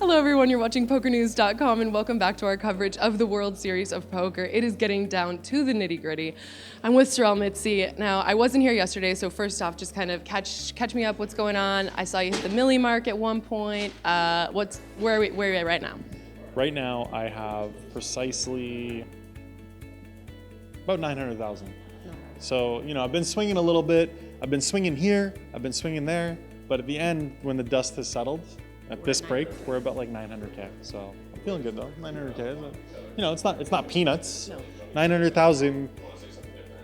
Hello everyone, you're watching PokerNews.com and welcome back to our coverage of the World Series of Poker. It is getting down to the nitty gritty. I'm with Sorel Mizzi. Now, I wasn't here yesterday, so first off, just kind of catch me up, what's going on? I saw you hit the milli mark at one point. Where are we at right now? Right now, I have precisely about 900,000. So, I've been swinging a little bit. I've been swinging here, I've been swinging there, but at the end, when the dust has settled, at this break, we're about like 900K. So I'm feeling good though, 900K. It's not peanuts. No. 900,000.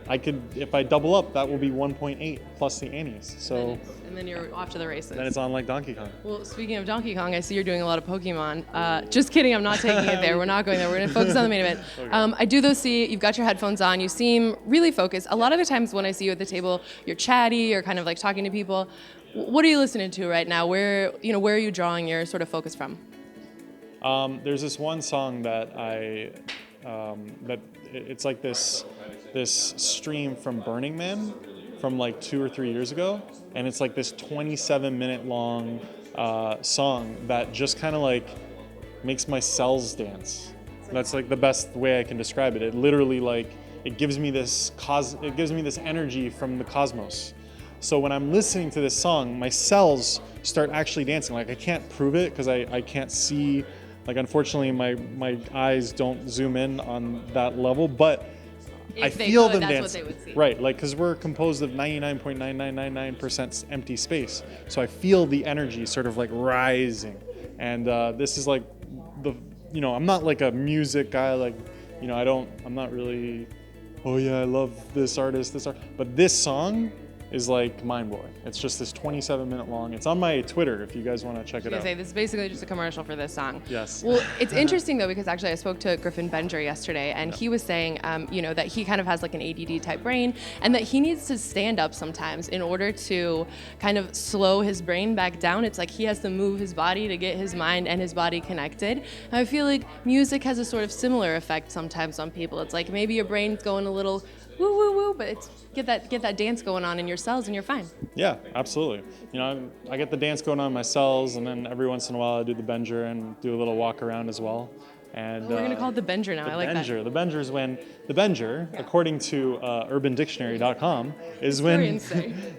I could, if I double up, that will be 1.8 plus the annies. So. And then you're off to the races. Then it's on like Donkey Kong. Well, speaking of Donkey Kong, I see you're doing a lot of Pokemon. Just kidding, I'm not taking it there. We're not going there. We're going to focus on the main event. Okay. I do though see you've got your headphones on. You seem really focused. A lot of the times when I see you at the table, you're chatty or kind of like talking to people. What are you listening to right now? Where are you drawing your sort of focus from? There's this one song that it's like this stream from Burning Man from like 2 or 3 years ago, and it's like this 27-minute long song that just kind of like makes my cells dance. That's like the best way I can describe it. It literally it gives me this energy from the cosmos. So when I'm listening to this song, my cells start actually dancing. Like I can't prove it because I can't see, like unfortunately my eyes don't zoom in on that level, but I feel them dancing. That's what they would see. Right, like because we're composed of 99.9999% empty space. So I feel the energy sort of like rising. And this is like I'm not like a music guy, like, I'm not really, oh yeah, I love this artist, but this song is like mind-blowing. It's just this 27-minute long. It's on my Twitter if you guys want to check it out. This is basically just a commercial for this song. Yes. Well, it's interesting though because actually I spoke to Griffin Benger yesterday and he was saying, that he kind of has like an ADD type brain and that he needs to stand up sometimes in order to kind of slow his brain back down. It's like he has to move his body to get his mind and his body connected. And I feel like music has a sort of similar effect sometimes on people. It's like maybe your brain's going a little woo woo woo, but it's get that dance going on in your cells and you're fine. Yeah, absolutely. I get the dance going on in my cells, and then every once in a while I do the Benger and do a little walk around as well. And we're gonna call it the Benger now. I like that. The Benger is when the Benger, according to UrbanDictionary.com, is when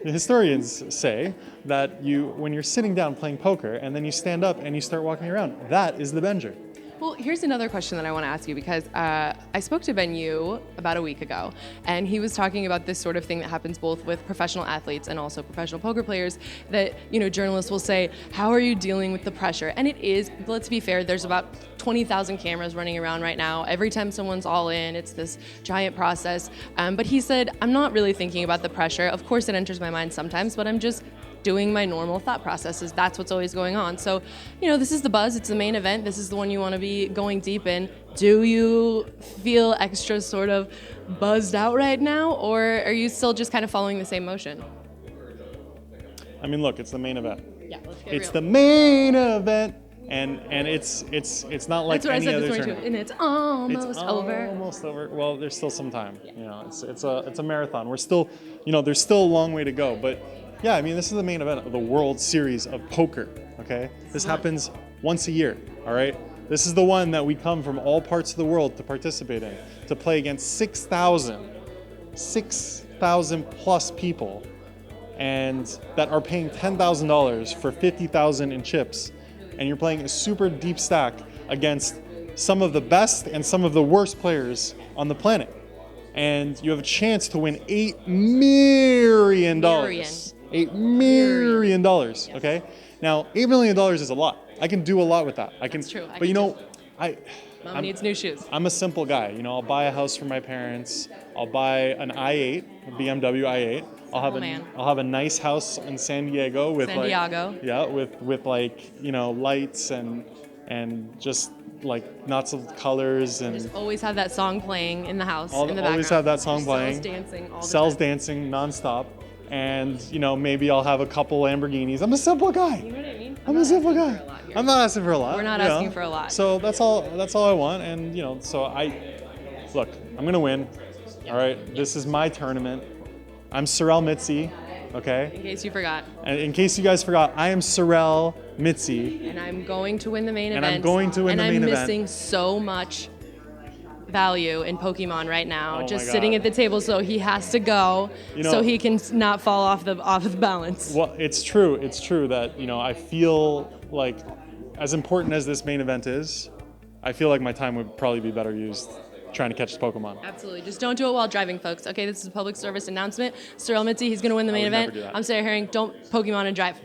historians say that when you're sitting down playing poker and then you stand up and you start walking around. That is the Benger. Well, here's another question that I want to ask you because I spoke to Ben Yu about a week ago, and he was talking about this sort of thing that happens both with professional athletes and also professional poker players that, journalists will say, how are you dealing with the pressure? And it is, let's be fair, there's about 20,000 cameras running around right now. Every time someone's all in, it's this giant process. But he said, I'm not really thinking about the pressure. Of course, it enters my mind sometimes, but I'm just doing my normal thought processes. That's what's always going on. So, this is the buzz. It's the main event. This is the one you want to be going deep in. Do you feel extra sort of buzzed out right now, or are you still just kind of following the same motion? I mean, look, it's the main event. Yeah, let's get It's real. the main event, and it's not like That's what any I said other this morning tournament. too. And it's almost over. Almost over. Well, there's still some time. It's a marathon. We're still, there's still a long way to go, but. Yeah, I mean, this is the main event of the World Series of Poker, okay? This happens once a year, all right? This is the one that we come from all parts of the world to participate in, to play against 6,000 plus people, and that are paying $10,000 for 50,000 in chips, and you're playing a super deep stack against some of the best and some of the worst players on the planet. And you have a chance to win $8 million. $8 million, okay? Now, $8 million is a lot. I can do a lot with that. That's true. But Mom needs new shoes. I'm a simple guy. I'll buy a house for my parents. I'll buy an i8, a BMW i8. I'll have a nice house in San Diego with with lights and just like lots of colors and just always have that song playing in the house in the background. Always have that song playing. Cells dancing nonstop. And maybe I'll have a couple Lamborghinis. I'm a simple guy. You know what I mean? I'm a simple guy. I'm not asking for a lot. We're not asking for a lot. So that's all I want. And look, I'm gonna win. All right. This is my tournament. I'm Sorel Mizzi. Okay. In case you forgot. And in case you guys forgot, I am Sorel Mizzi. And I'm going to win the main event. And I'm going to win the main And event. I'm missing so much value in Pokemon right now, Oh just my sitting God. at the table, so he has to go so he can not fall off the balance. Well, it's true that, I feel like, as important as this main event is, I feel like my time would probably be better used trying to catch the Pokemon. Absolutely. Just don't do it while driving, folks. Okay, this is a public service announcement. Sorel Mizzi, he's going to win the main would never event. do that. I'm Sarah Herring. Don't Pokemon and drive.